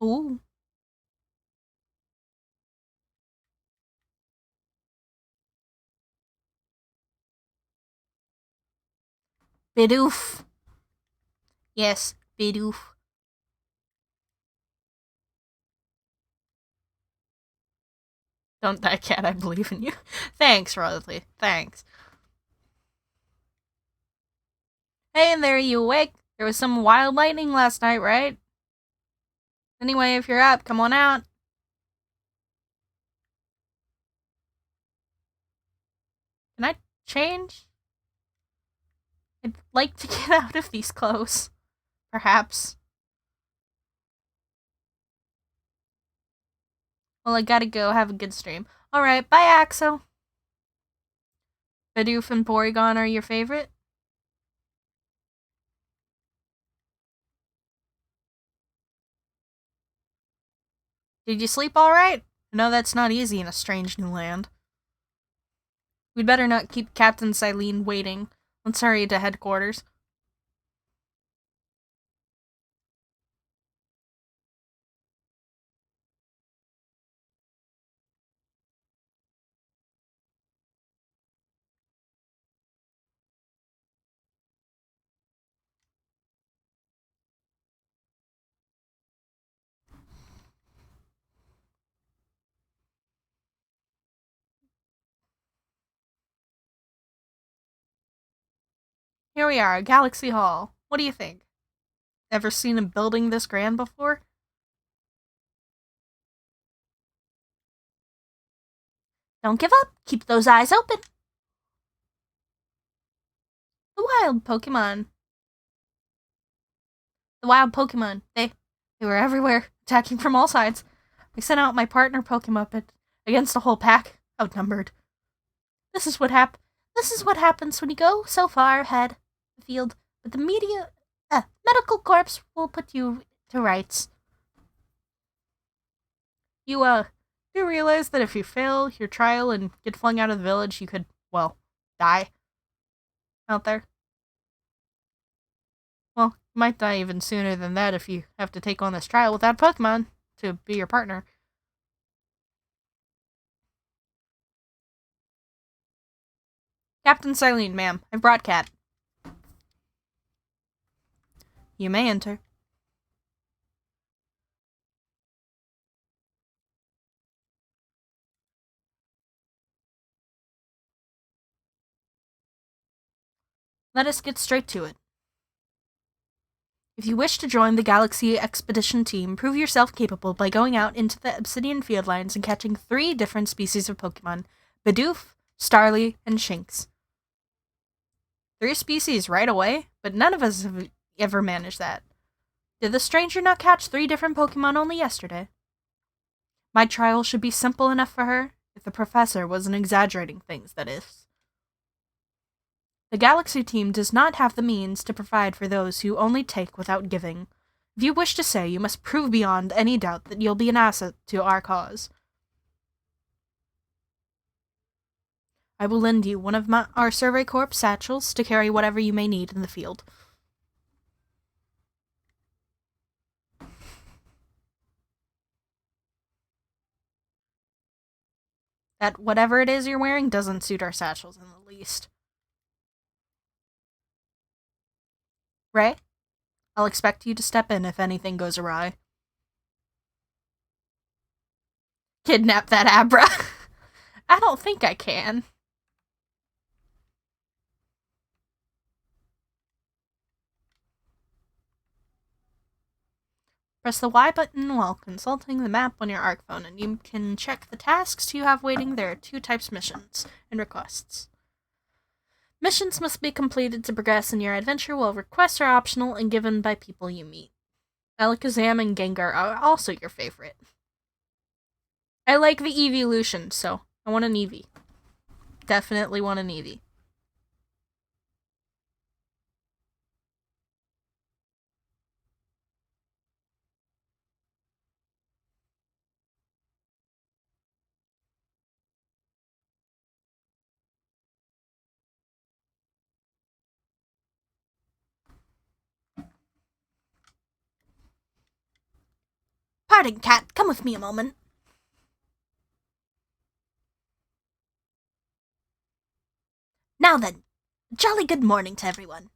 Ooh. Bidoof. Yes, Bidoof. Don't die, cat. I believe in you. Thanks, Rosalie. Thanks. Hey, and there, you awake? There was some wild lightning last night, right? Anyway, if you're up, come on out. Can I change? I'd like to get out of these clothes. Perhaps. Well, I gotta go. Have a good stream. Alright, bye, Axel. Bidoof and Porygon are your favorite? Did you sleep alright? I know that's not easy in a strange new land. We'd better not keep Captain Silene waiting. Let's hurry to headquarters. Here we are, Galaxy Hall. What do you think? Ever seen a building this grand before? Don't give up. Keep those eyes open. The wild Pokemon. The wild Pokemon. They were everywhere, attacking from all sides. I sent out my partner Pokemon against a whole pack, outnumbered. This is what happens when you go so far ahead of the field. But the medical corps will put you to rights. You do realize that if you fail your trial and get flung out of the village, you could, well, die out there. Well, you might die even sooner than that if you have to take on this trial without Pokemon to be your partner. Captain Silene, ma'am, I've brought Cat. You may enter. Let us get straight to it. If you wish to join the Galaxy Expedition team, prove yourself capable by going out into the Obsidian Field Lines and catching 3 different species of Pokemon: Bidoof, Starly, and Shinx. 3 species right away? But none of us have ever managed that. Did the stranger not catch 3 different Pokemon only yesterday? My trial should be simple enough for her, if the professor wasn't exaggerating things, that is. The Galaxy team does not have the means to provide for those who only take without giving. If you wish to say, you must prove beyond any doubt that you'll be an asset to our cause. I will lend you one of our Survey Corps satchels to carry whatever you may need in the field. That whatever it is you're wearing doesn't suit our satchels in the least. Ray, I'll expect you to step in if anything goes awry. Kidnap that Abra. I don't think I can. Press the Y button while consulting the map on your ARC phone, and you can check the tasks you have waiting. There are 2 types: missions and requests. Missions must be completed to progress in your adventure, while requests are optional and given by people you meet. Alakazam and Gengar are also your favorite. I like the Eeveelution, so I want an Eevee. Definitely want an Eevee. Pardon, Cat. Come with me a moment. Now then, jolly good morning to everyone.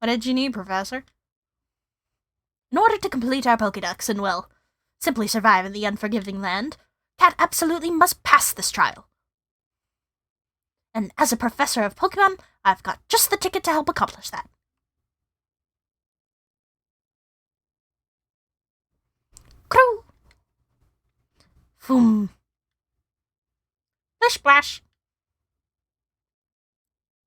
What did you need, Professor? In order to complete our Pokédex and, well, simply survive in the unforgiving land, Cat absolutely must pass this trial. And as a professor of Pokemon, I've got just the ticket to help accomplish that. Crew! Foom. Splish splash.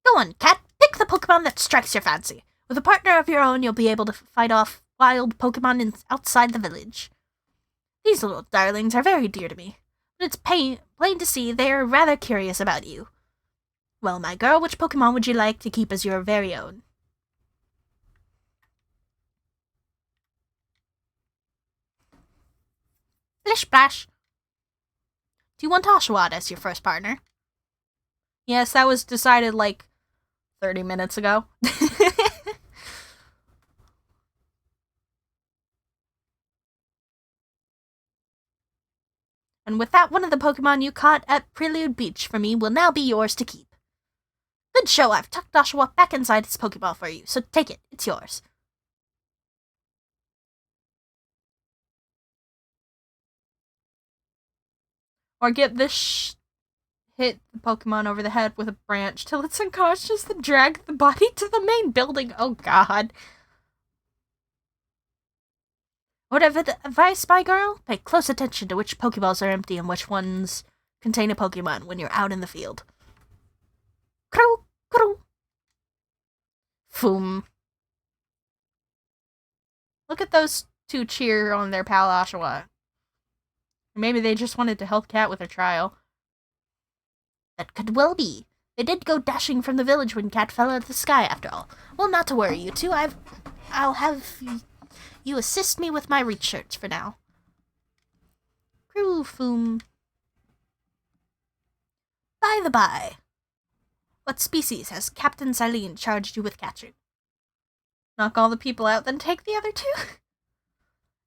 Go on, Cat. Pick the Pokemon that strikes your fancy. With a partner of your own, you'll be able to fight off wild Pokemon outside the village. These little darlings are very dear to me, but it's plain to see they are rather curious about you. Well, my girl, which Pokemon would you like to keep as your very own? Splish splash. Do you want Oshawott as your first partner? Yes, that was decided like 30 minutes ago. And with that, one of the Pokemon you caught at Prelude Beach for me will now be yours to keep. Good show, I've tucked Oshawott back inside his Pokeball for you, so take it, it's yours. Or get this hit the Pokemon over the head with a branch till it's unconscious, then drag the body to the main building. Oh god. Whatever the advice, my girl, pay close attention to which Pokeballs are empty and which ones contain a Pokemon when you're out in the field. Crew, crew. Foom. Look at those two cheer on their pal Oshawott. Maybe they just wanted to help Cat with her trial. That could well be. They did go dashing from the village when Cat fell out of the sky, after all. Well, not to worry, you two. I'll have you assist me with my research for now. Crew foom. By the by, what species has Captain Silene charged you with catching? Knock all the people out, then take the other two?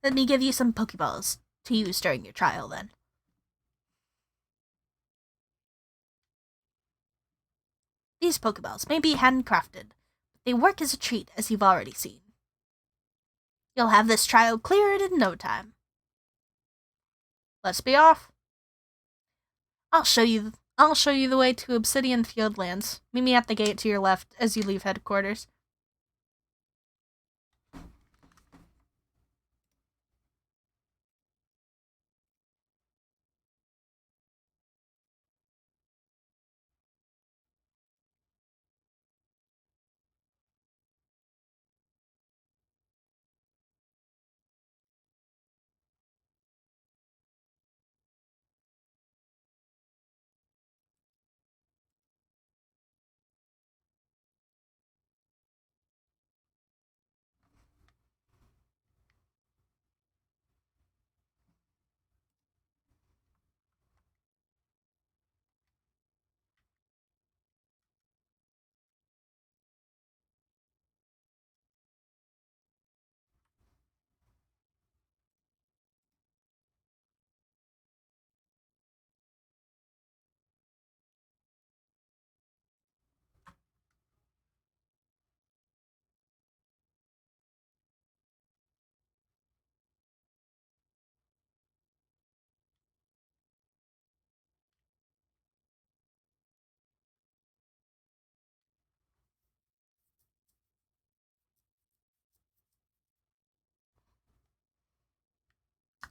Let me give you some Pokeballs to use during your trial, then. These Pokeballs may be handcrafted, but they work as a treat, as you've already seen. You'll have this trial cleared in no time. Let's be off. I'll show you the way to Obsidian Fieldlands. Meet me at the gate to your left as you leave headquarters.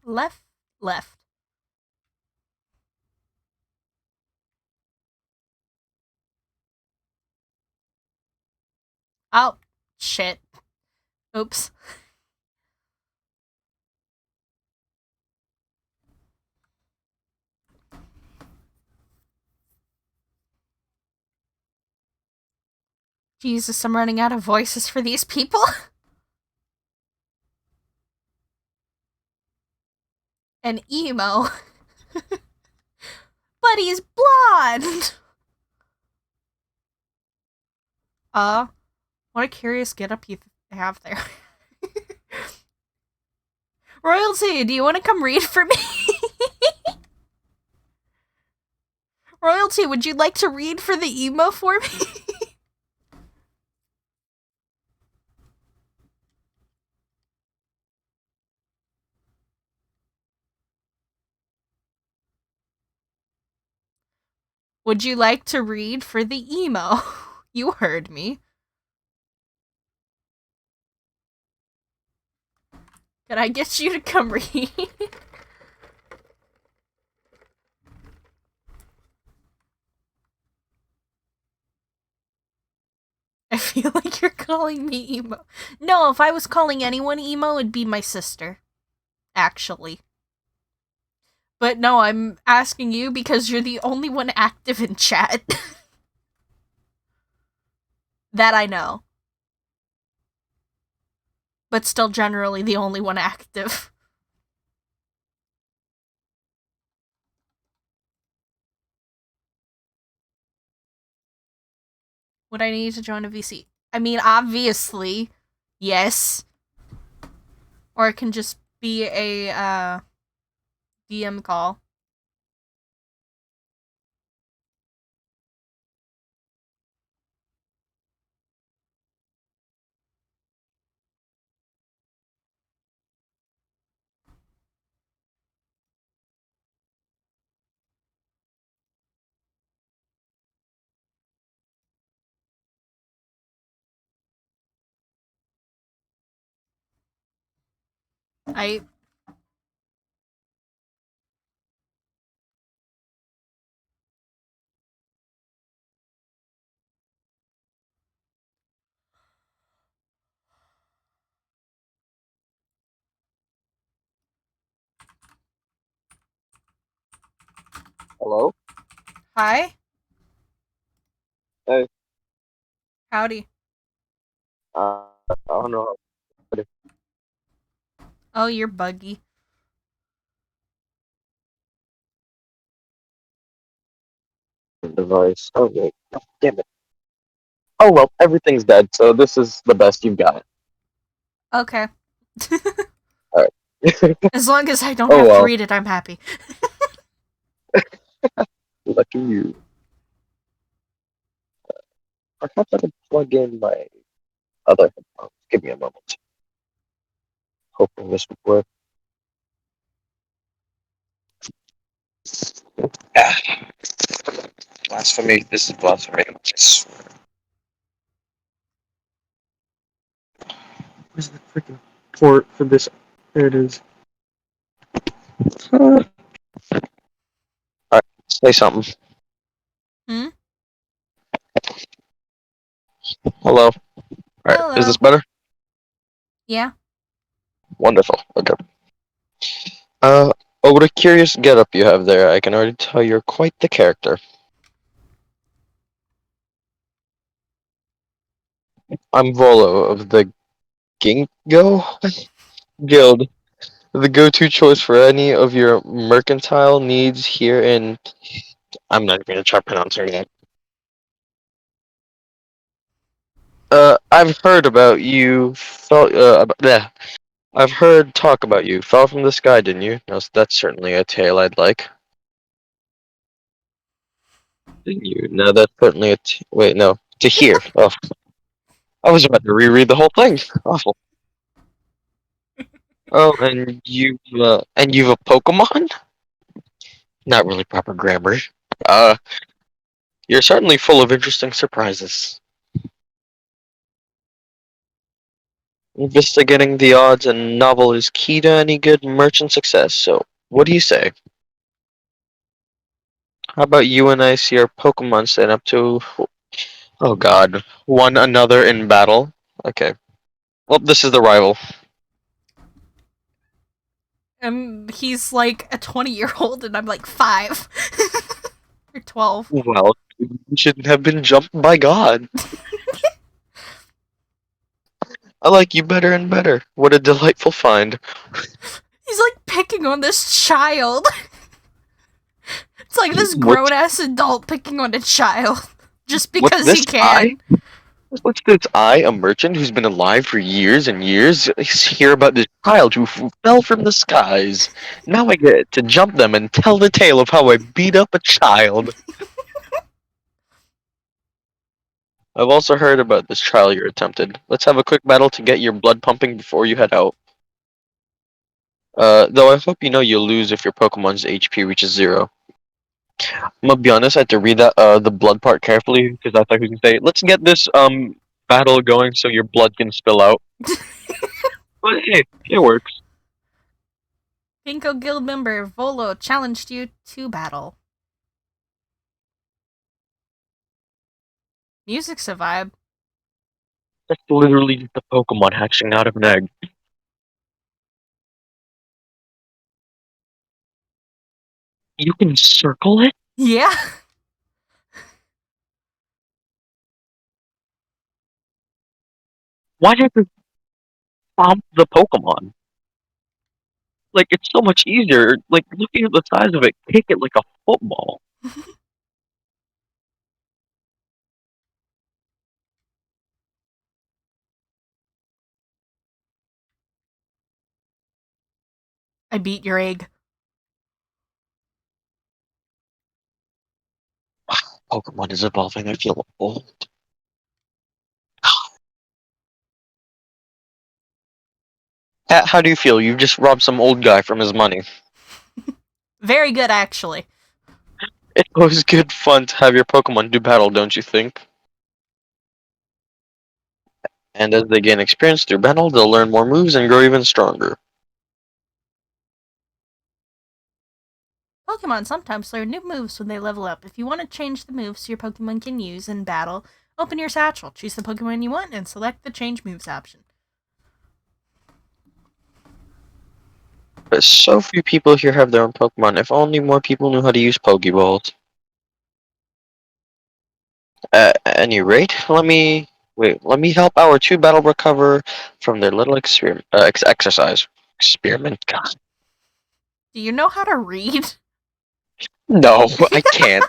Left, left. Oh, shit. Oops. Jesus, I'm running out of voices for these people. An emo. But he's blonde! What a curious getup you have there. Royalty, do you want to come read for me? Royalty, would you like to read for the emo for me? Would you like to read for the emo? You heard me. Can I get you to come read? I feel like you're calling me emo. No, if I was calling anyone emo, it'd be my sister. Actually. But no, I'm asking you because you're the only one active in chat. That I know. But still generally the only one active. Would I need to join a VC? I mean, obviously, yes. Or it can just be a DM call. I Hello? Hi? Hey, Howdy. I don't know. Oh, you're buggy. Device. Oh, wait. Oh, damn it. Oh, well, everything's dead, so this is the best you've got. Okay. Alright. As long as I don't Oh, have to well. read it, I'm happy. Lucky you. Perhaps I could plug in my other headphones. Give me a moment. Hoping this would work. Ah, blasphemy. This is blasphemy. Yes. Where's the freaking port for this? There it is. Alright, say something. Hmm? Hello. Alright, is this Hello. better? Yeah? Wonderful. Okay. Oh, what a curious getup you have there. I can already tell you're quite the character. I'm Volo of the Ginkgo Guild, the go-to choice for any of your mercantile needs here in. I'm not going to try pronouncing that. I've heard about you. I've heard talk about you. Fell from the sky, didn't you? No, that's certainly a tale I'd like. Didn't you? No, that's certainly wait, no. To hear. Oh, I was about to reread the whole thing. Awful. Oh, and you've a Pokemon? Not really proper grammar. Uh, you're certainly full of interesting surprises. Investigating the odds and novel is key to any good merchant success, so what do you say? How about you and I see our Pokemon stand up to, oh god, one another in battle? Okay. Well, this is the rival. And he's like a 20-year-old and I'm like 5. Or 12. Well, you shouldn't have been jumped by God. I like you better and better. What a delightful find. He's like picking on this child. It's like this What, grown-ass adult picking on a child. Just what's because he this, I? can. What's this? I, a merchant who's been alive for years and years, hear about this child who fell from the skies. Now I get to jump them and tell the tale of how I beat up a child. I've also heard about this trial you attempted. Let's have a quick battle to get your blood pumping before you head out. Though I hope you know you'll lose if your Pokemon's HP reaches 0. I'm gonna be honest, I had to read that the blood part carefully because I thought he was gonna say, "Let's get this battle going so your blood can spill out." But hey, it works. Ginkgo Guild member Volo challenged you to battle. Music's a vibe. That's literally just a Pokemon hatching out of an egg. You can circle it? Yeah. Why did you stomp the Pokemon? Like, it's so much easier. Like, looking at the size of it, kick it like a football. I beat your egg. Pokemon is evolving. I feel old. How do you feel? You just robbed some old guy from his money. Very good, actually. It's always good fun to have your Pokemon do battle, don't you think? And as they gain experience through battle, they'll learn more moves and grow even stronger. Pokemon sometimes learn new moves when they level up. If you want to change the moves your Pokemon can use in battle, open your satchel, choose the Pokemon you want, and select the change moves option. But so few people here have their own Pokemon. If only more people knew how to use Pokeballs. At any rate, let me help our two battle recover from their little exercise. Experiment? God. Do you know how to read? No, I can't.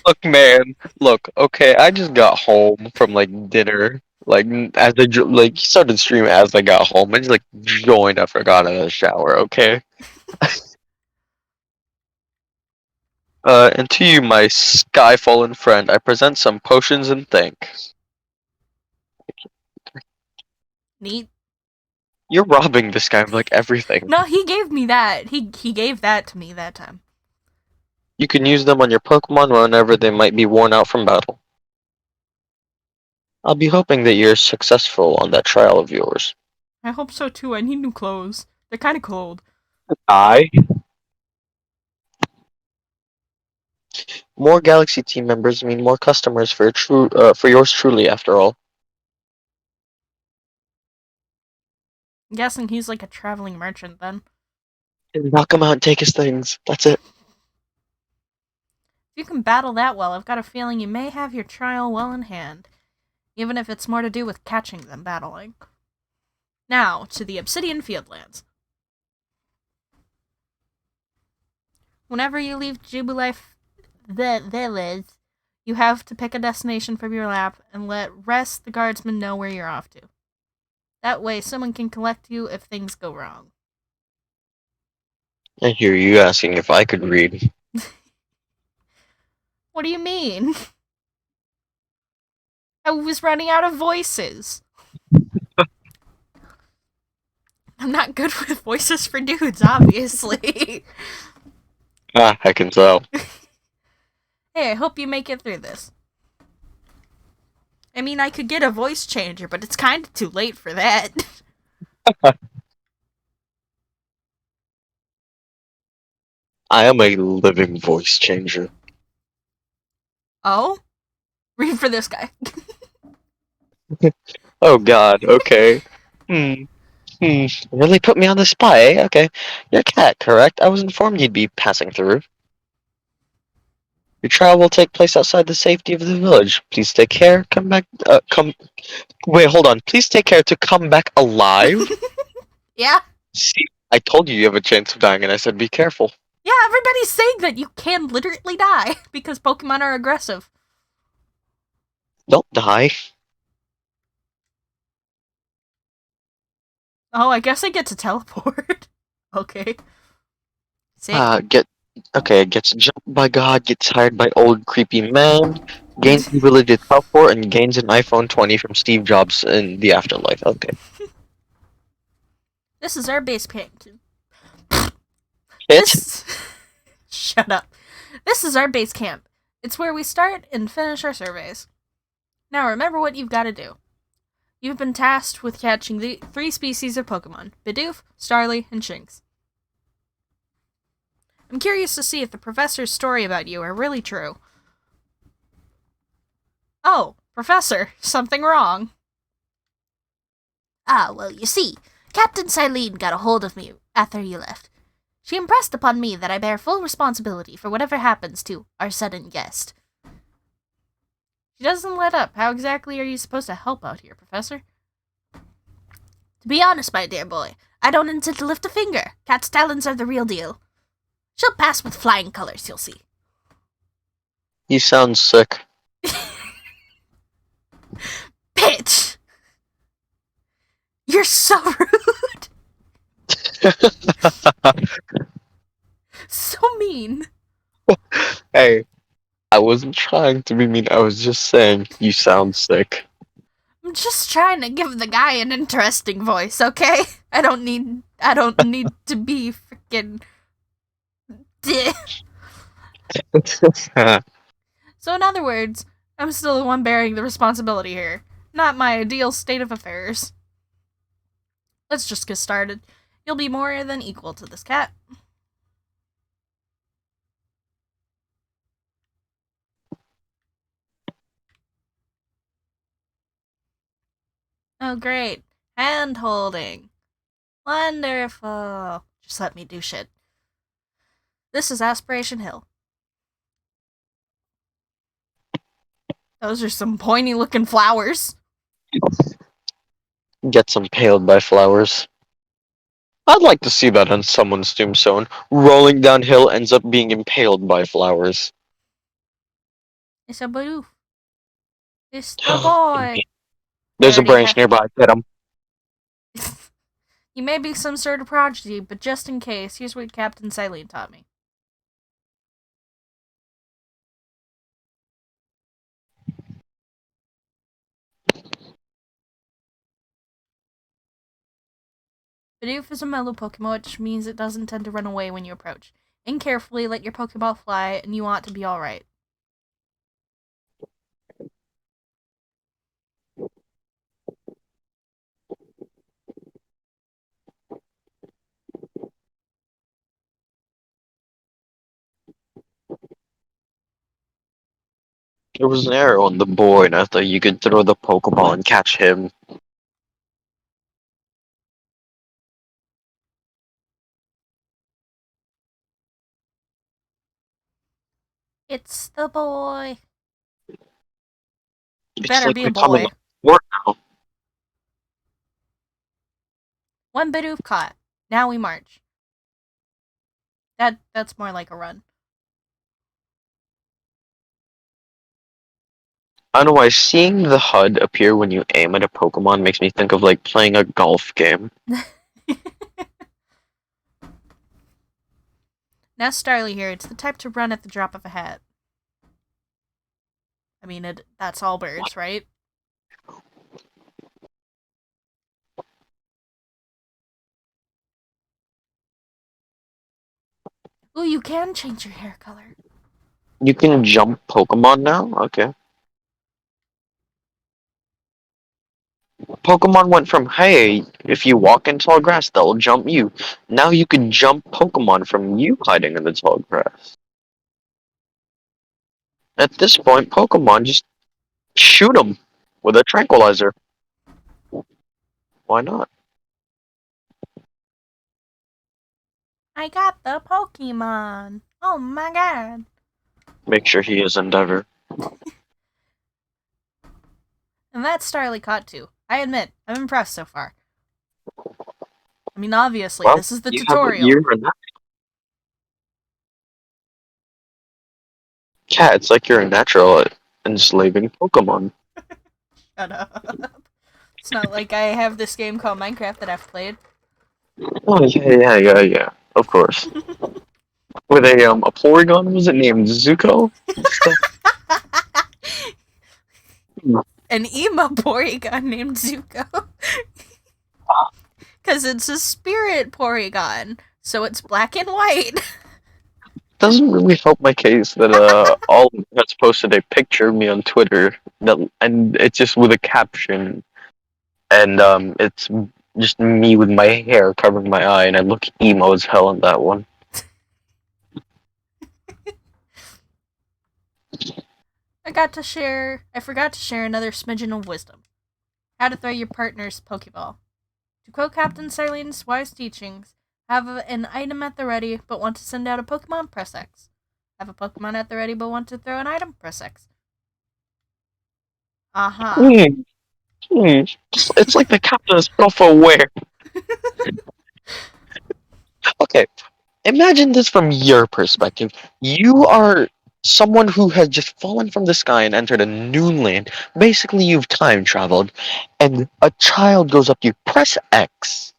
Look, man. Look, okay, I just got home from like dinner. Like as like started streaming as I got home. I just like joined after I got out of the shower. Okay. And to you, my sky fallen friend, I present some potions and thank. Neat. You're robbing this guy of like everything. No, he gave me that. He gave that to me that time. You can use them on your Pokemon whenever they might be worn out from battle. I'll be hoping that you're successful on that trial of yours. I hope so too. I need new clothes. They're kind of cold. I. More Galaxy team members mean more customers for yours truly. After all, I'm guessing he's like a traveling merchant then. knock him out and take his things. That's it. If you can battle that well, I've got a feeling you may have your trial well in hand, even if it's more to do with catching than battling. Now, to the Obsidian Fieldlands. Whenever you leave Jubilife the village, you have to pick a destination from your map and let the guardsmen know where you're off to. That way, someone can collect you if things go wrong. I hear you asking if I could read. What do you mean? I was running out of voices. I'm not good with voices for dudes, obviously. Ah, I can tell. Hey, I hope you make it through this. I mean, I could get a voice changer, but it's kind of too late for that. I am a living voice changer. Oh? Read for this guy. Oh God. Okay. Hmm. Really put me on the spot, eh? Okay. You're a cat, correct? I was informed you'd be passing through. Your trial will take place outside the safety of the village. Please take care. Come back. Wait, hold on. Please take care to come back alive. Yeah? See, I told you have a chance of dying, and I said be careful. Yeah, everybody's saying that you can literally die because Pokemon are aggressive. Don't die. Oh, I guess I get to teleport. Okay. Sick. Get okay. Gets jumped by God. Gets hired by old creepy man. Gains the ability to teleport and gains an iPhone 20 from Steve Jobs in the afterlife. Okay. This is our base camp. Hit. This. Shut up. This is our base camp. It's where we start and finish our surveys. Now remember what you've got to do. You've been tasked with catching the 3 species of Pokemon: Bidoof, Starly, and Shinx. I'm curious to see if the professor's story about you are really true. Oh, Professor, something wrong. Ah, well, you see, Captain Silene got a hold of me after you left. She impressed upon me that I bear full responsibility for whatever happens to our sudden guest. She doesn't let up. How exactly are you supposed to help out here, Professor? To be honest, my dear boy, I don't intend to lift a finger. Cat's talons are the real deal. She'll pass with flying colors, you'll see. You sound sick. Bitch! You're so rude! So mean. Hey, I wasn't trying to be mean. I was just saying you sound sick. I'm just trying to give the guy an interesting voice, okay? I don't need to be freaking. So in other words, I'm still the one bearing the responsibility here. Not my ideal state of affairs. Let's just get started. You'll be more than equal to this cat. Oh, great. Hand holding. Wonderful. Just let me do shit. This is Aspiration Hill. Those are some pointy looking flowers. Gets impaled by flowers. I'd like to see that on someone's tombstone. Rolling downhill ends up being impaled by flowers. It's a Bidoof. It's the boy. I There's a already branch have. nearby. Get him. You may be some sort of prodigy, but just in case, here's what Captain Silene taught me. Bidoof is a mellow Pokemon, which means it doesn't tend to run away when you approach. Aim carefully, let your Pokeball fly, and you want to be alright. There was an arrow on the board, and I thought you could throw the Pokeball and catch him. It's the boy. It's Better like be a becoming a boy. sport now. One Bidoof caught. Now we march. That's more like a run. I don't know why seeing the HUD appear when you aim at a Pokemon makes me think of like playing a golf game. Now Starly here, it's the type to run at the drop of a hat. I mean, that's all birds, right? Ooh, you can change your hair color. You can jump Pokemon now? Okay. Pokemon went from, hey, if you walk in tall grass, they'll jump you. Now you can jump Pokemon from you hiding in the tall grass. At this point, Pokemon just shoot them with a tranquilizer. Why not? I got the Pokemon. Oh my god. Make sure he is Endeavor. And that's Starly caught too. I admit, I'm impressed so far. I mean, obviously, Well, this is the you have tutorial. you're a nat- cat. It's like you're a natural at enslaving Pokemon. Shut up. It's not like I have this game called Minecraft that I've played. Oh yeah. Of course. With a Porygon, was it named Zuko? An emo Porygon named Zuko. Because it's a spirit Porygon, so it's black and white. Doesn't really help my case that all that's posted a picture of me on Twitter and it's just with a caption and it's just me with my hair covering my eye and I look emo as hell on that one. I forgot to share another smidgen of wisdom. How to throw your partner's Pokeball. To quote Captain Silene's wise teachings, have an item at the ready but want to send out a Pokemon, press X. Have a Pokemon at the ready but want to throw an item, press X. Uh-huh. It's like the captain is self-aware. Okay, imagine this from your perspective. You are someone who has just fallen from the sky and entered a new land. Basically, you've time traveled, and a child goes up to you. Press X.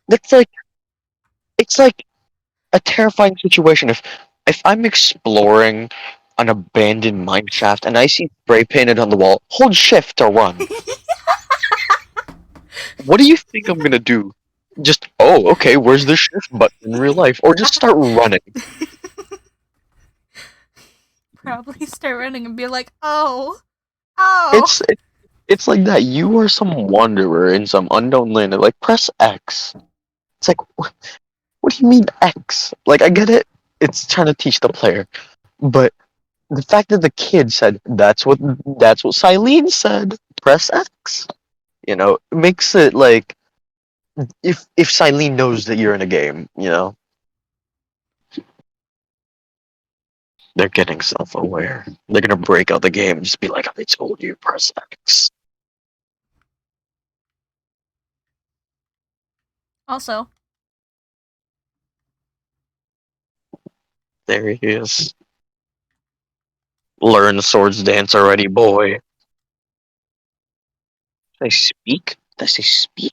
That's like it's like a terrifying situation. If I'm exploring an abandoned mine shaft and I see spray painted on the wall, hold shift to run. What do you think I'm gonna do? Just okay, where's the shift button in real life? Or just start running. Probably start running and be like, oh. It's it's like that. You are some wanderer in some unknown land. And like press X. It's like what do you mean X? Like I get it. It's trying to teach the player, but the fact that the kid said that's what Silene said. Press X. It makes it like if Silene knows that you're in a game, they're getting self-aware. They're gonna break out the game and just be like, "I told you, press X." Also, There he is. Learn the swords dance already, boy. Did I speak? Did I say speak?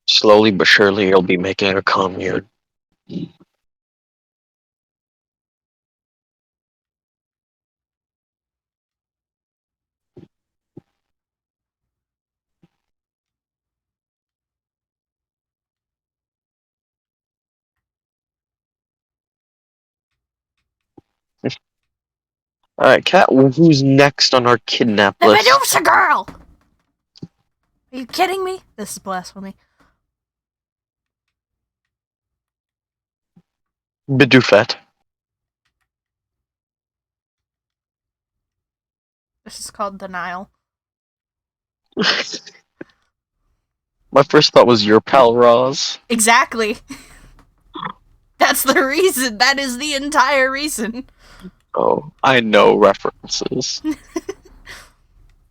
Slowly but surely, you'll be making a commune. All right, Kat. Who's next on our kidnap the list? Medusa girl! Are you kidding me? This is blasphemy. Bidufet. This is called denial. My first thought was your pal Roz. Exactly. That's the reason. That is the entire reason. Oh, I know references.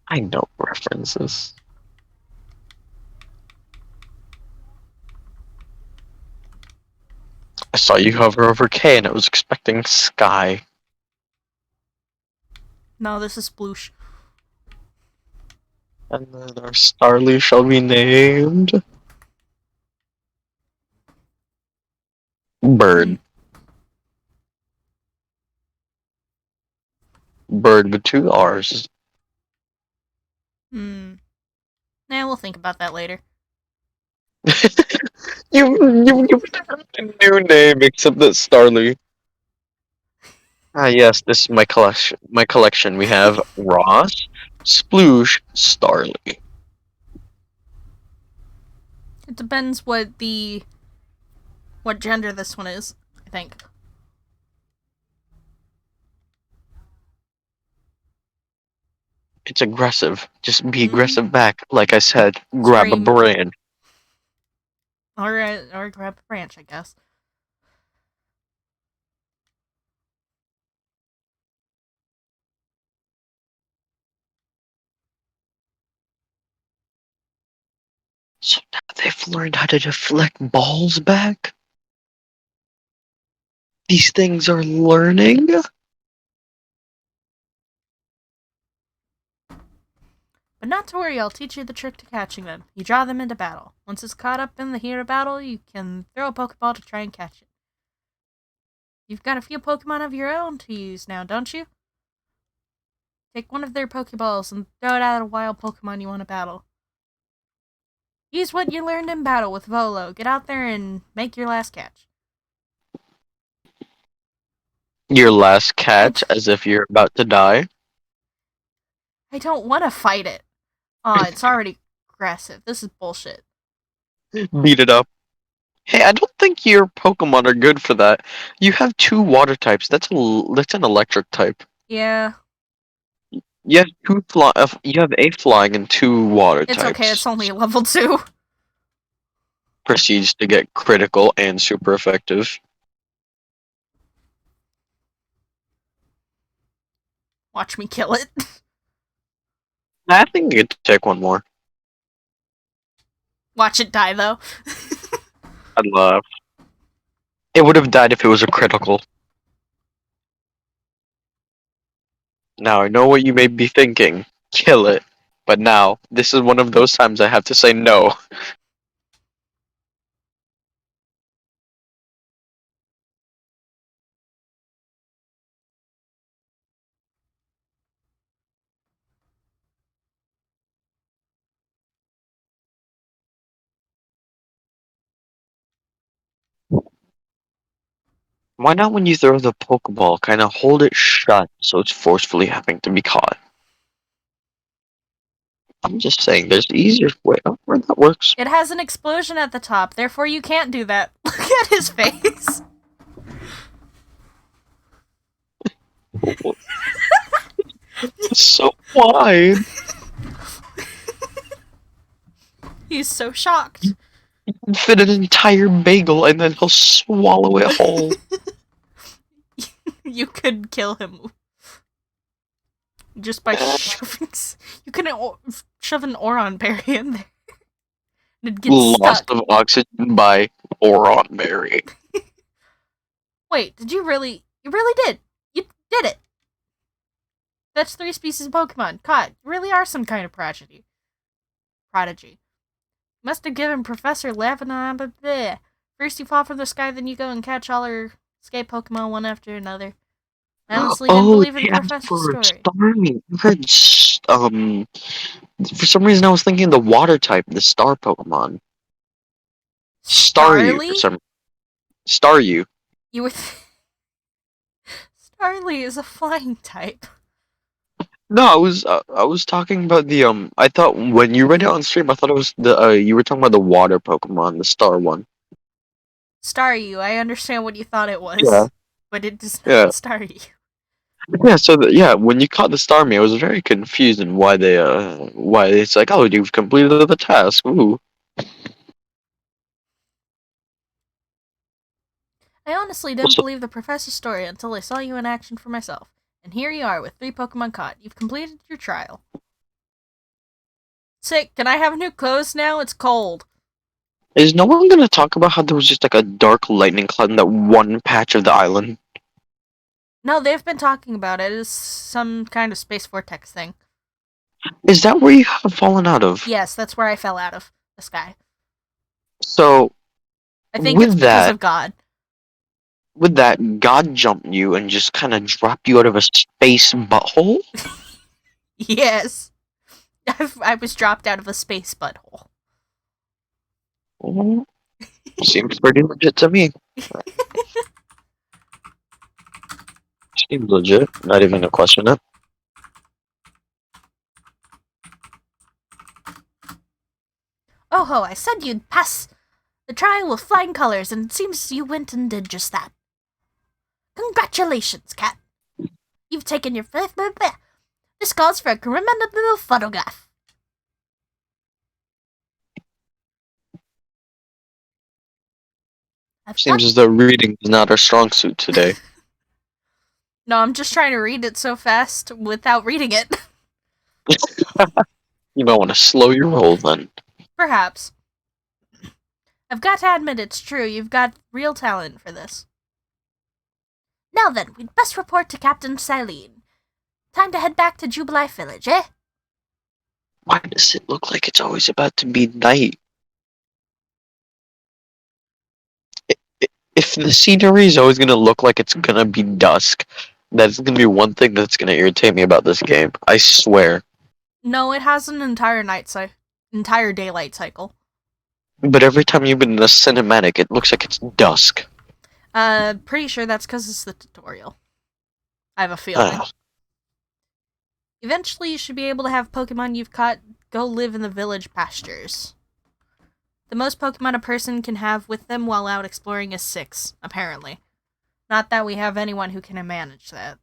I know references. I saw you hover over K and I was expecting Sky. No, this is sploosh. And then our Starly shall be named Bird. Bird with two R's. Hmm. Nah, we'll think about that later. you a new name except that Starly. Ah yes, this is my collection. My collection. We have Ross, Sploosh, Starly. It depends what gender this one is, I think. It's aggressive. Just be Mm-hmm. aggressive back. Like I said, grab a Scream. brand. Or grab a branch, I guess. So now they've learned how to deflect balls back? These things are learning? But not to worry, I'll teach you the trick to catching them. You draw them into battle. Once it's caught up in the heat of battle, you can throw a Pokeball to try and catch it. You've got a few Pokemon of your own to use now, don't you? Take one of their Pokeballs and throw it at a wild Pokemon you want to battle. Use what you learned in battle with Volo. Get out there and make your last catch. Your last catch, as if you're about to die? I don't want to fight it. Aw, it's already aggressive. This is bullshit. Beat it up. Hey, I don't think your Pokemon are good for that. You have 2 water types. That's an electric type. Yeah, You have you have a flying and 2 water it's types. okay. It's only level 2. Proceeds to get critical and super effective. Watch me kill it. I think you could take one more. Watch it die, though. I'd love. It would have died if it was a critical. Now I know what you may be thinking. Kill it. But now, this is one of those times I have to say no. Why not when you throw the Pokeball, kind of hold it shut so it's forcefully having to be caught? I'm just saying, there's easier way where that works. It has an explosion at the top, therefore you can't do that. Look at his face. It's so wide. He's so shocked. Fit an entire bagel and then he'll swallow it whole. You could kill him just by shoving. You could shove an Oron berry in there. And it'd get Loss stuck. of oxygen by Oron Berry. Wait, did you really? You really did. You did it. That's 3 species of Pokemon caught. You really are some kind of prodigy. Must have given Professor Lavenant a bleh. First you fall from the sky, then you go and catch all her escape Pokemon one after another. I honestly didn't believe in the professor's story. Starmie. I heard, for some reason I was thinking the water type, the star Pokemon. Staryu for Starly? some. Staryu. You were. Starly is a flying type. No, I was talking about the I thought when you read it on stream, I thought it was the you were talking about the water Pokemon, the star one. Staryu, I understand what you thought it was. Yeah. But it does Yeah. not Staryu. Yeah, so when you caught the Starmie, I was very confused in why why it's like, oh, you've completed the task. Ooh. I honestly didn't believe the professor's story until I saw you in action for myself. And here you are with 3 Pokemon caught. You've completed your trial. Sick, can I have new clothes now? It's cold. Is no one gonna talk about how there was just like a dark lightning cloud in that one patch of the island? No, they've been talking about it. It's some kind of space vortex thing. Is that where you have fallen out of? Yes, that's where I fell out of the sky. So I think with it's because that- of God. With that, God jumped you and just kind of dropped you out of a space butthole? Yes. I was dropped out of a space butthole. Mhm. Seems pretty legit to me. Seems legit. Not even a question it. Oh ho, I said you'd pass the trial with flying colors, and it seems you went and did just that. Congratulations, Cat. You've taken your fifth. This calls for a commendable photograph. Seems as though reading is not our strong suit today. No, I'm just trying to read it so fast without reading it. You might want to slow your roll then. Perhaps. I've got to admit it's true, you've got real talent for this. Now then, we'd best report to Captain Silene. Time to head back to Jubilee Village, eh? Why does it look like it's always about to be night? If the scenery is always gonna look like it's gonna be dusk, that's gonna be one thing that's gonna irritate me about this game. I swear. No, it has an entire daylight cycle. But every time you've been in a cinematic, it looks like it's dusk. Pretty sure that's because it's the tutorial. I have a feeling. Ugh. Eventually, you should be able to have Pokemon you've caught go live in the village pastures. The most Pokemon a person can have with them while out exploring is 6, apparently. Not that we have anyone who can manage that.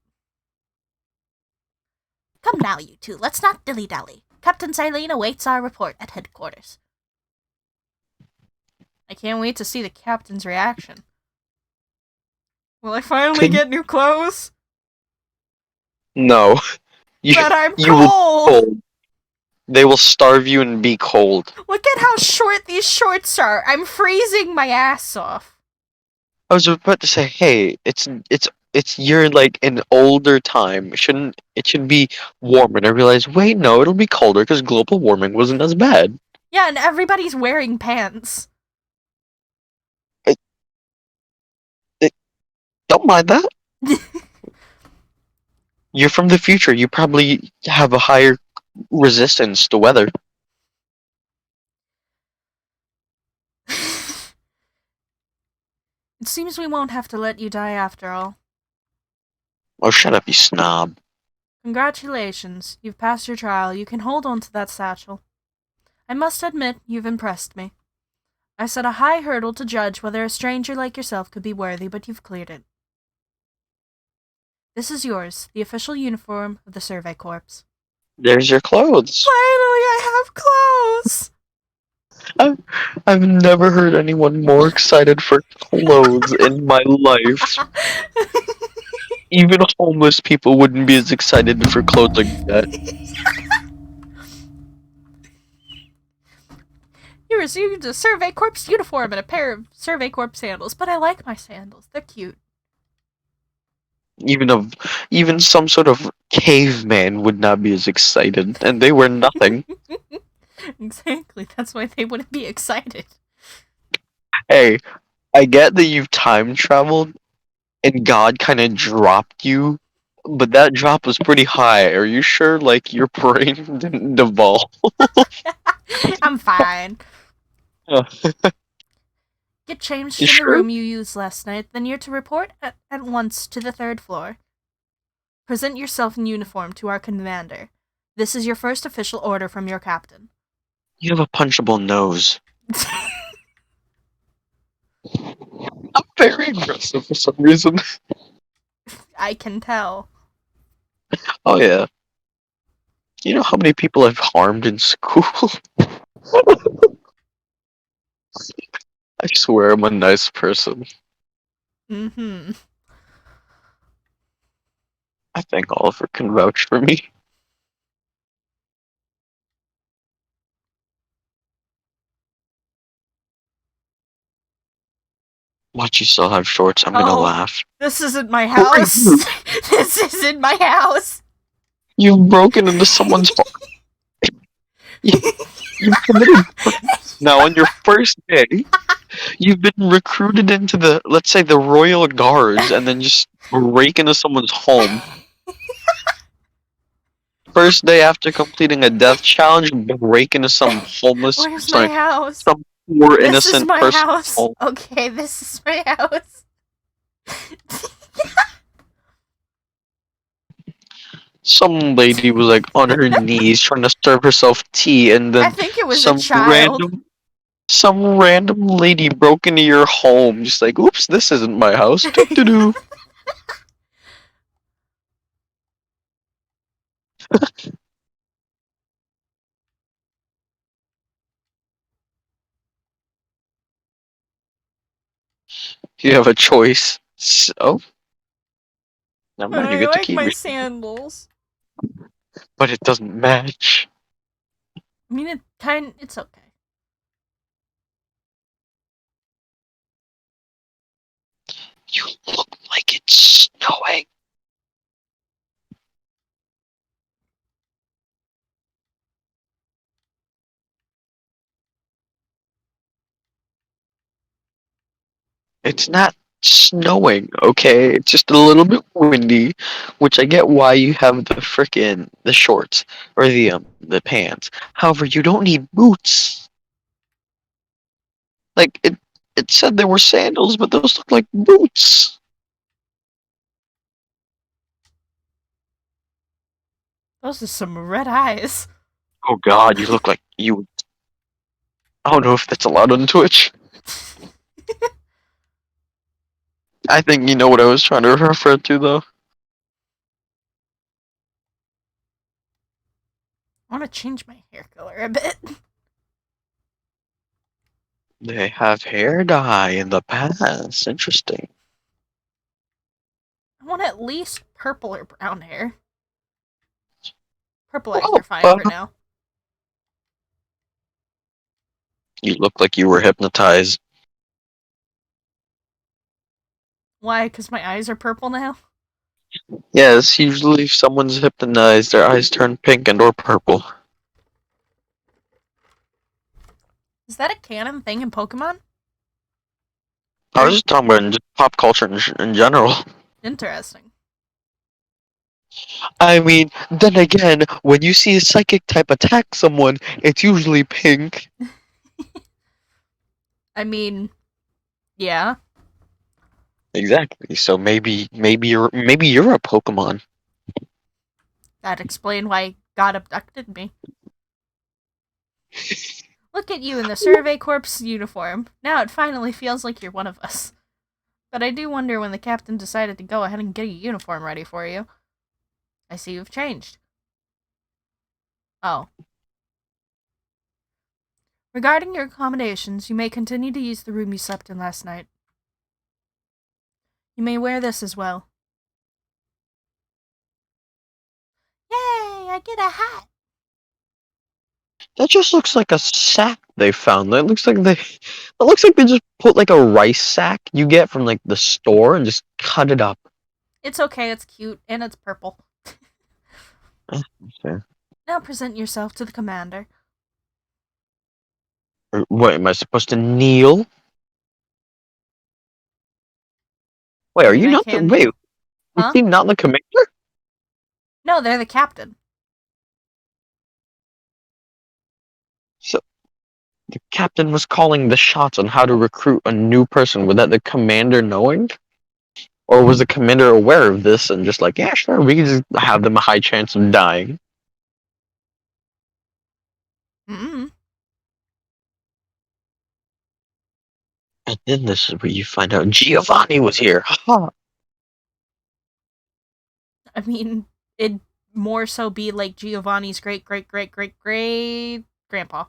Come now, you two, let's not dilly-dally. Captain Silene awaits our report at headquarters. I can't wait to see the captain's reaction. Will I finally get new clothes? No. But I'm you will be cold! cold. They will starve you and be cold. Look at how short these shorts are. I'm freezing my ass off. I was about to say, hey, it's you're like an older time. It should be warmer? And I realized, wait, no, it'll be colder because global warming wasn't as bad. Yeah, and everybody's wearing pants. Don't mind that. You're from the future. You probably have a higher resistance to weather. It seems we won't have to let you die after all. Oh, shut up, you snob. Congratulations. You've passed your trial. You can hold on to that satchel. I must admit, you've impressed me. I set a high hurdle to judge whether a stranger like yourself could be worthy, but you've cleared it. This is yours, the official uniform of the Survey Corps. There's your clothes. Finally, I have clothes! I've never heard anyone more excited for clothes in my life. Even homeless people wouldn't be as excited for clothes like that. You received a Survey Corps uniform and a pair of Survey Corps sandals, but I like my sandals. They're cute. Even some sort of caveman would not be as excited, and they wear nothing. Exactly, that's why they wouldn't be excited. Hey, I get that you've time traveled and God kind of dropped you, but that drop was pretty high. Are you sure, like, your brain didn't devolve? I'm fine. Oh. Get changed You in the sure? room you used last night, then you're to report at once to the 3rd floor. Present yourself in uniform to our commander. This is your first official order from your captain. You have a punchable nose. I'm very aggressive for some reason. I can tell. Oh yeah. You know how many people I've harmed in school? I swear I'm a nice person. Mm-hmm. I think Oliver can vouch for me. Watch, you still have shorts. I'm gonna Oh. laugh. This isn't my Who are house. you? This isn't my house. You've broken into someone's home. You've committed. Now, on your first day, you've been recruited into the, let's say, the Royal Guards, and then just break into someone's home. First day after completing a death challenge, break into some homeless, Where's my house? some poor This innocent is my person's house. home. Okay, this is my house. Some lady was like on her knees trying to serve herself tea, and I then think it was a some child. random lady broke into your home, just like, oops, this isn't my house. Doo-doo-doo. You have a choice. So, never But mind, you I get to like keep my your, sandals. but it doesn't match. I mean, it's okay. You look like it's It's not snowing, okay? It's just a little bit windy, which I get why you have the shorts or the pants. However, you don't need boots. Like it said there were sandals, but those look like boots. Those are some red eyes. Oh God, you look like you. I don't know if that's allowed on Twitch. I think you know what I was trying to refer to though. I want to change my hair color a bit. They have hair dye in the past. Interesting. I want at least purple or brown hair. Purple eyes Well, are fine for now. you look like you were hypnotized. Why? Because my eyes are purple now? Yes, usually if someone's hypnotized, their eyes turn pink and or purple. Is that a canon thing in Pokemon? I was just talking about in just pop culture in general. Interesting. I mean, then again, when you see a psychic type attack someone, it's usually pink. I mean, yeah. Exactly. So maybe you're a Pokemon. That explained why God abducted me. Look at you in the Survey Corps uniform. Now it finally feels like you're one of us. But I do wonder when the captain decided to go ahead and get a uniform ready for you. I see you've changed. Oh. Regarding your accommodations, you may continue to use the room you slept in last night. You may wear this as well. Yay, I get a hat! That just looks like a sack they found. That looks like they just put like a rice sack you get from like the store and just cut it up. It's okay, it's cute, and it's purple. Okay. Now present yourself to the commander. What am I supposed to kneel? Wait, I are mean, you I not the can wait? kneel. Is Huh? he not the commander? No, they're the captain. So the captain was calling the shots on how to recruit a new person without the commander knowing? Or was the commander aware of this and just like, yeah, sure, we can just have them a high chance of dying? Mm-mm. And then this is where you find out Giovanni was here. Ha! I mean, it'd more so be like Giovanni's great great great great great grandpa.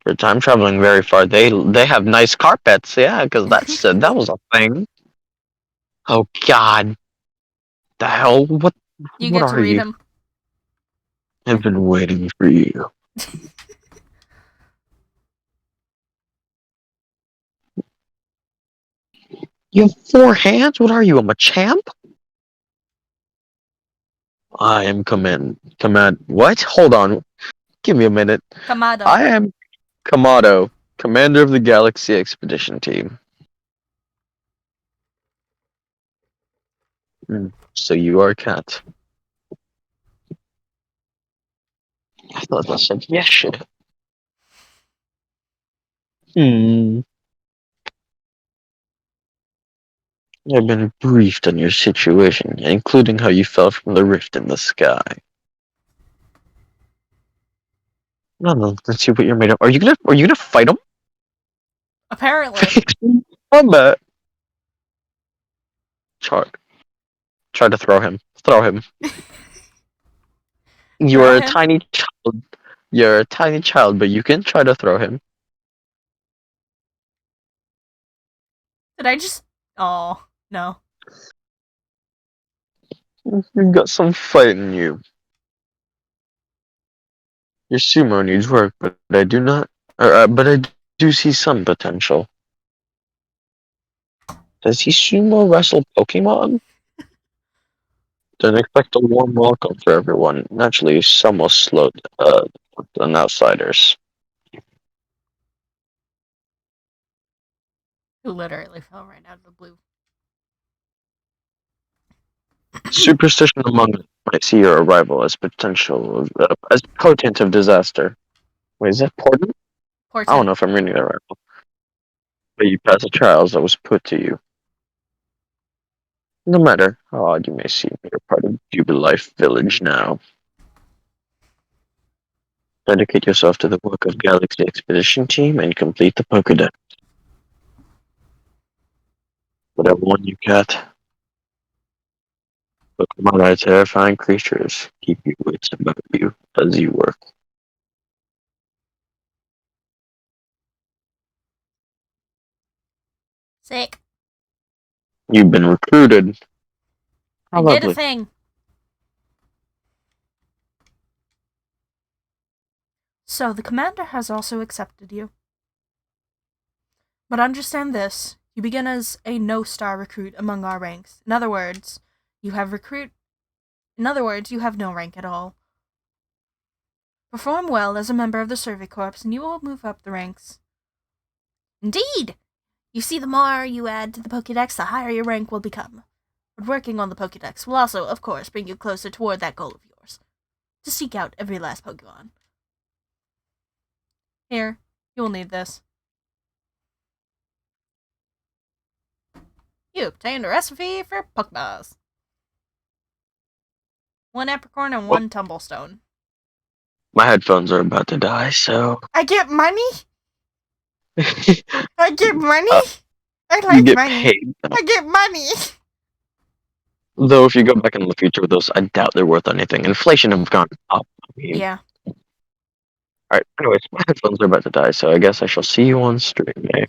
For time traveling very far, they have nice carpets, yeah, because that was a thing. Oh God, the hell? You What get to are read you? them. I've been waiting for you. You have four hands? What are you, a Machamp? I am command. What? Hold on. Give me a minute. Kamado. I am Kamado, commander of the Galaxy Expedition Team. So you are a cat. I thought that said yes shit. Hmm. I've been briefed on your situation, including how you fell from the rift in the sky. No, let's see what you're made of. Are you gonna fight him? Apparently. Combat. Try, try to throw him. Throw him. You Throw are a him. tiny child. You're a tiny child, but you can try to throw him. Did I just. Oh, no. You've got some fight in you. Your sumo needs work, but I do not. But I do see some potential. Does he sumo wrestle Pokemon? Then expect a warm welcome for everyone. Naturally, some will slow than outsiders. Who literally fell right out of the blue. Superstition among us might see your arrival as as potent of disaster. Wait, is that portent? I don't Portent. know if I'm reading that right. But you pass the trials that was put to you. No matter how odd you may seem, you're part of Jubilife Village now. Dedicate yourself to the work of Galaxy Expedition Team and complete the Pokédex. Whatever one you get. Pokemon are terrifying creatures. Keep your wits about you as you work. Sick. You've been recruited. I How did a lovely. thing. So the commander has also accepted you. But understand this, you begin as a no-star recruit among our ranks. In other words, you have no rank at all. Perform well as a member of the Survey Corps and you will move up the ranks. Indeed! You see, the more you add to the Pokédex, the higher your rank will become. But working on the Pokédex will also, of course, bring you closer toward that goal of yours. To seek out every last Pokemon. Here, you will need this. You obtained a recipe for Pokeballs. 1 apricorn and Well, 1 tumblestone. my headphones are about to die, so I get money? you I get money? I like get money. paid. I get money. Though if you go back in the future with those, I doubt they're worth anything. Inflation have gone up. Yeah. Alright, anyways, my headphones are about to die, so I guess I shall see you on stream, eh?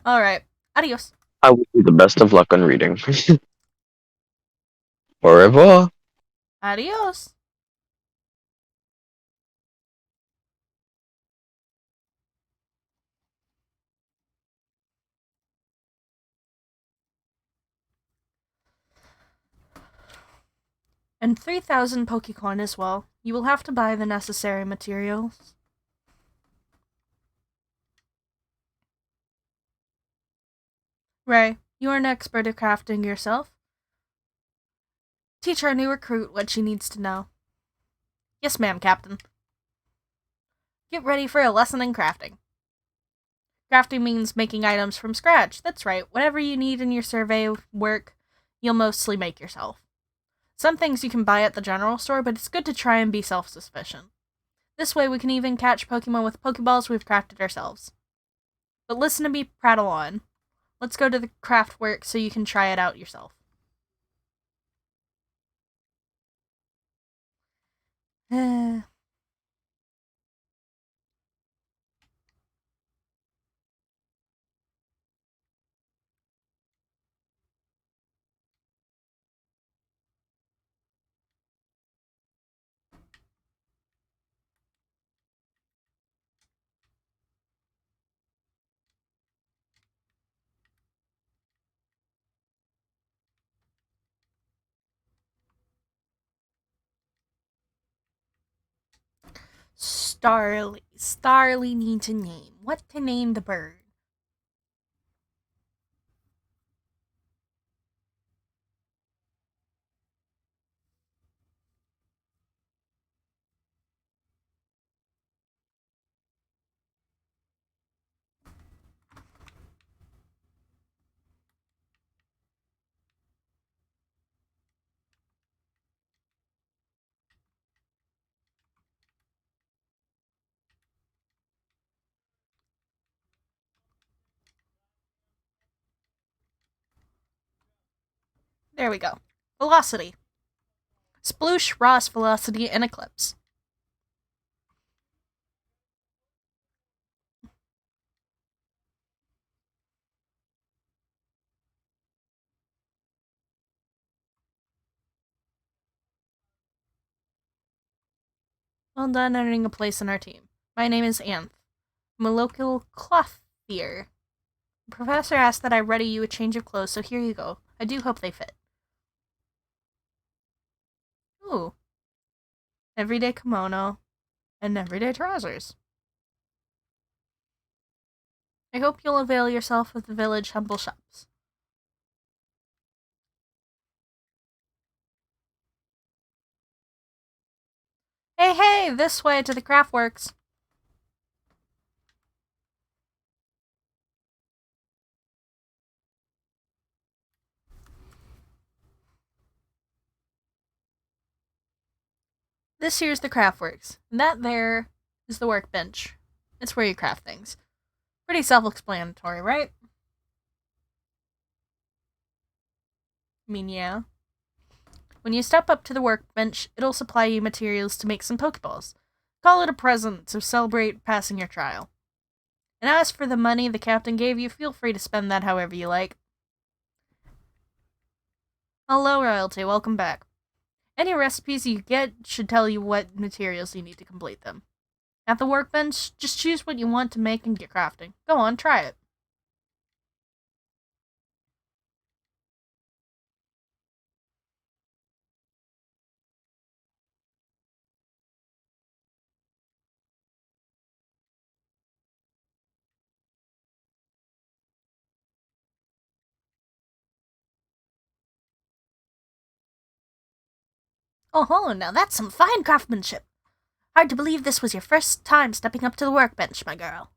Alright. Adios. I wish you the best of luck on reading. Au revoir. Adios. And 3,000 Pokecoin as well. You will have to buy the necessary materials. Ray, you are an expert at crafting yourself. Teach our new recruit what she needs to know. Yes, ma'am, Captain. Get ready for a lesson in crafting. Crafting means making items from scratch. That's right. Whatever you need in your survey work, you'll mostly make yourself. Some things you can buy at the general store, but it's good to try and be self-sufficient. This way we can even catch Pokemon with Pokeballs we've crafted ourselves. But listen to me prattle on. Let's go to the craft work so you can try it out yourself. Starly. Starly needs a name. What to name the bird? There we go. Velocity. Sploosh, Ross, Velocity, and Eclipse. Well done earning a place in our team. My name is Anth. I'm a local clothier. The professor asked that I ready you a change of clothes, so here you go. I do hope they fit. everyday kimono, and everyday trousers. I hope you'll avail yourself of the village humble shops. Hey, hey, this way to the craftworks. This here's the craftworks, and that there is the workbench. It's where you craft things. Pretty self-explanatory, right? I mean, yeah. When you step up to the workbench, it'll supply you materials to make some Pokeballs. Call it a present to celebrate passing your trial. And as for the money the captain gave you, feel free to spend that however you like. Hello, Royalty, welcome back. Any recipes you get should tell you what materials you need to complete them. At the workbench, just choose what you want to make and get crafting. Go on, try it. Oh, now that's some fine craftsmanship. Hard to believe this was your first time stepping up to the workbench, my girl.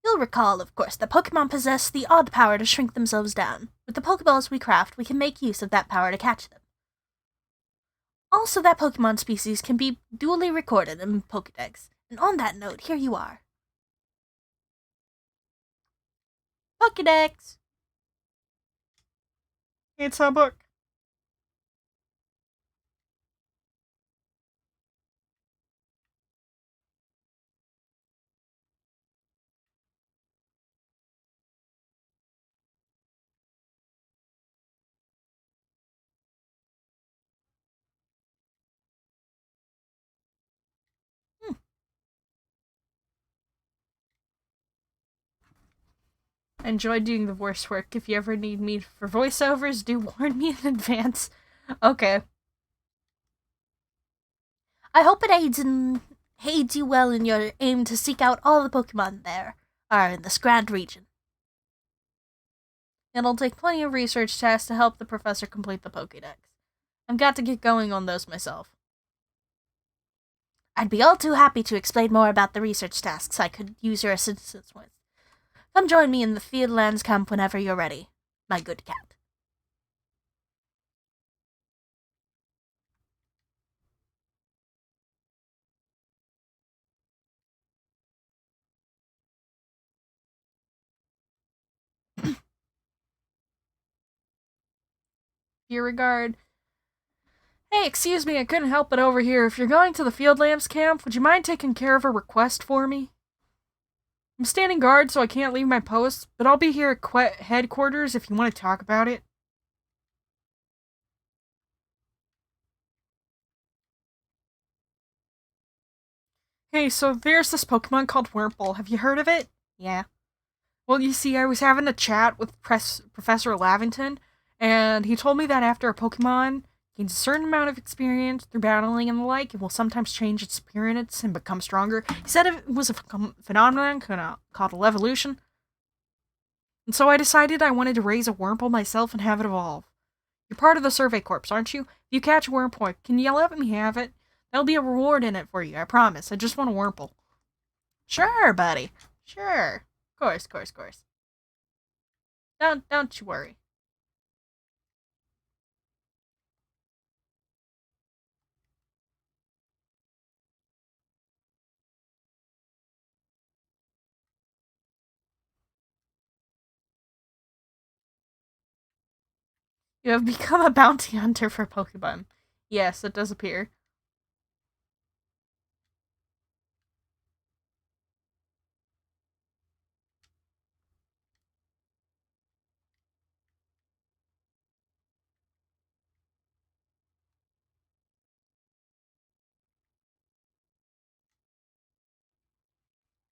You'll recall, of course, that Pokemon possess the odd power to shrink themselves down. With the Pokeballs we craft, we can make use of that power to catch them. Also, that Pokemon species can be duly recorded in Pokedex. And on that note, here you are. Pokedex! It's a book. I enjoy doing the voice work. If you ever need me for voiceovers, do warn me in advance. Okay. I hope it aids you well in your aim to seek out all the Pokemon there are in this grand region. It'll take plenty of research tasks to help the professor complete the Pokédex. I've got to get going on those myself. I'd be all too happy to explain more about the research tasks I could use your assistance with. Come join me in the Fieldlands camp whenever you're ready, my good cat. Your regard. Hey, excuse me, I couldn't help but overhear. If you're going to the Fieldlands camp, would you mind taking care of a request for me? I'm standing guard, so I can't leave my post, but I'll be here at headquarters if you want to talk about it. Hey, so there's this Pokemon called Wurmple. Have you heard of it? Yeah. Well, you see, I was having a chat with Professor Lavington, and he told me that after a Pokemon gains a certain amount of experience through battling and the like, it will sometimes change its appearance and become stronger. He said it was a phenomenon called evolution. And so I decided I wanted to raise a Wurmple myself and have it evolve. You're part of the Survey Corps, aren't you? If you catch a Wurmple, can you let me have it? There'll be a reward in it for you, I promise. I just want a Wurmple. Sure, buddy. Sure. Course. Don't you worry. You have become a bounty hunter for Pokemon. Yes, it does appear.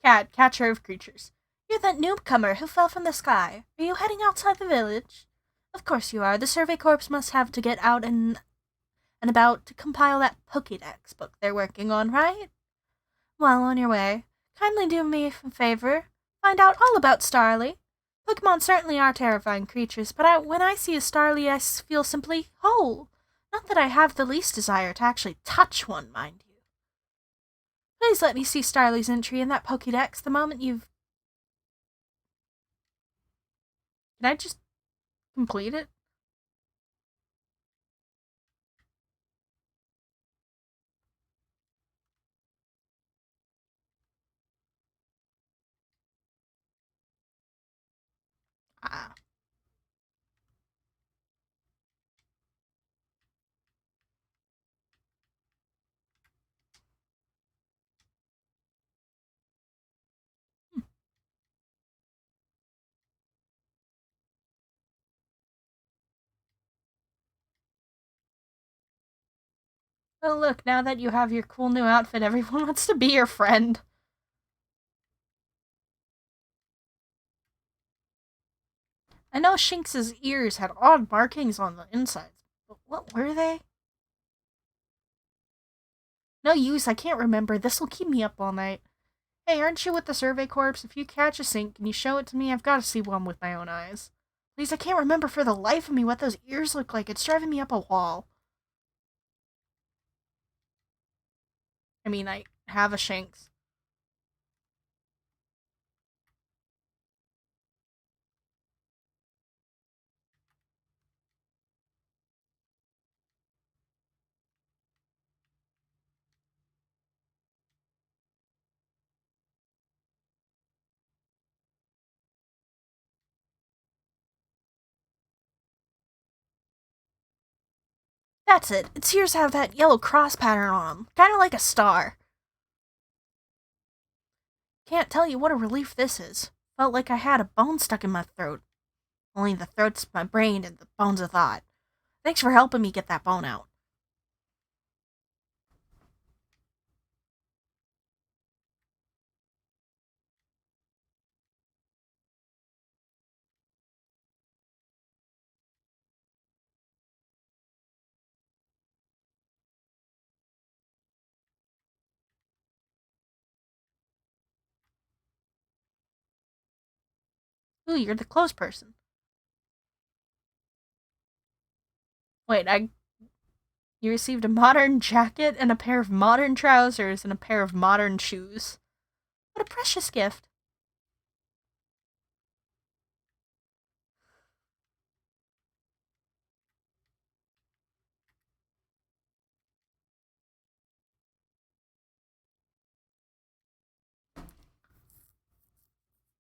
Catcher of creatures. You're that newcomer who fell from the sky. Are you heading outside the village? Of course you are. The Survey Corps must have to get out and and about to compile that Pokédex book they're working on, right? While on your way, kindly do me a favor. Find out all about Starly. Pokemon certainly are terrifying creatures, but when I see a Starly, I feel simply whole. Not that I have the least desire to actually touch one, mind you. Please let me see Starly's entry in that Pokédex the moment you've... Can I just complete it? Ah. Oh, look, now that you have your cool new outfit, everyone wants to be your friend. I know Shinx's ears had odd markings on the insides, but what were they? No use, I can't remember. This'll keep me up all night. Hey, aren't you with the Survey Corps? If you catch a Sink, can you show it to me? I've got to see one with my own eyes. Please, I can't remember for the life of me what those ears look like. It's driving me up a wall. I mean, I have a Shinx. That's it. Its ears have that yellow cross pattern on them, kind of like a star. Can't tell you what a relief this is. Felt like I had a bone stuck in my throat. Only the throat's my brain and the bone's a thought. Thanks for helping me get that bone out. Ooh, you're the clothes person. Wait, you received a modern jacket and a pair of modern trousers and a pair of modern shoes. What a precious gift.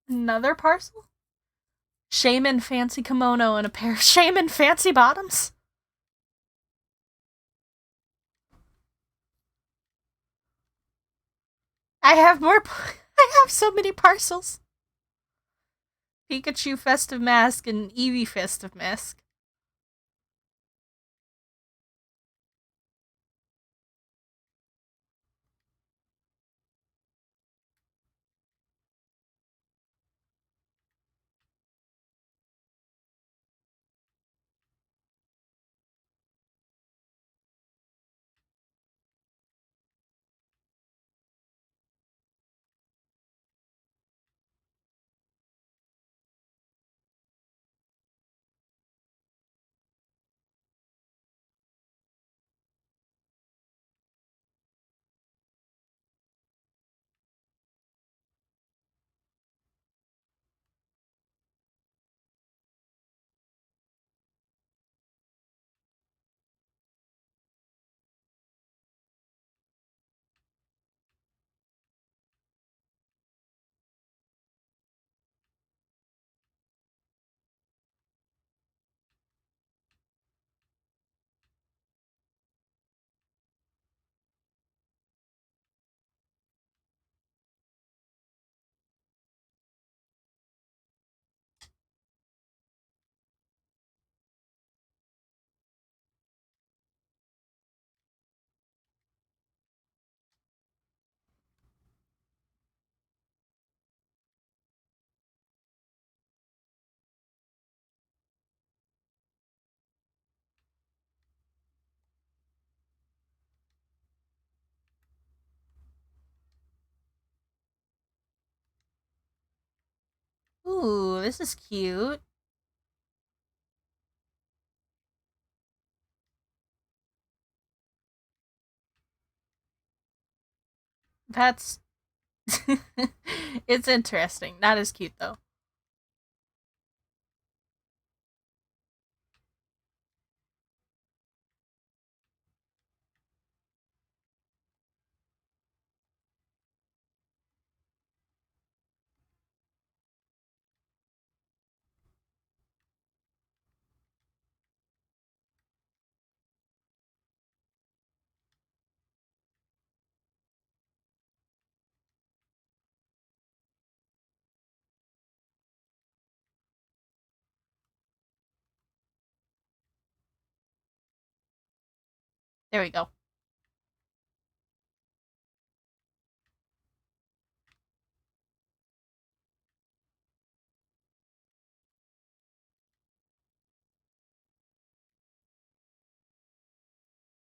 Another parcel? Shaman fancy kimono and a pair of shaman fancy bottoms? I have more. I have so many parcels. Pikachu festive mask and Eevee festive mask. Ooh, this is cute. That's it's interesting. Not as cute though. There we go.